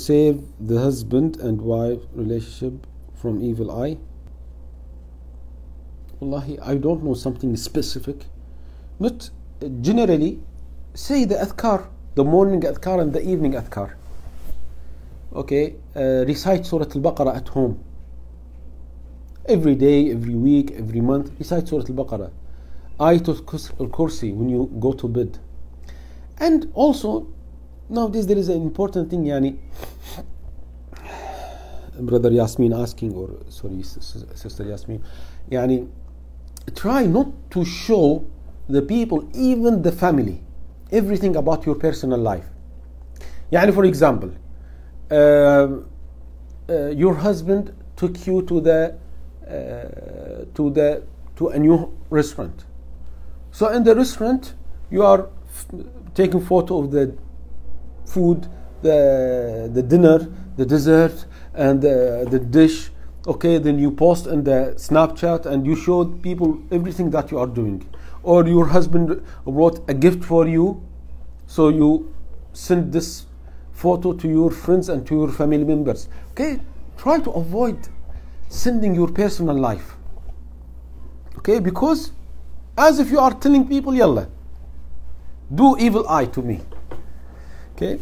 save the husband and wife relationship from evil eye? Wallahi, I don't know something specific. Not generally, say the adhkar, the morning adhkar and the evening adhkar. Okay, recite Surah Al-Baqarah at home. Every day, every week, every month, recite Surah Al-Baqarah. Ayatul Kursi when you go to bed. And also, nowadays there is an important thing, yani, Brother Yasmin asking, or sorry, Sister Yasmin, yani, try not to show the people, even the family, everything about your personal life. Yani, for example, your husband took you to a new restaurant. So in the restaurant, you are taking photo of the food, the dinner, the dessert, and the dish. Okay, then you post in the Snapchat and you show people everything that you are doing. Or your husband brought a gift for you, so you send this photo to your friends and to your family members. Okay, try to avoid sending your personal life. Okay, because as if you are telling people, yalla, do evil eye to me. Okay.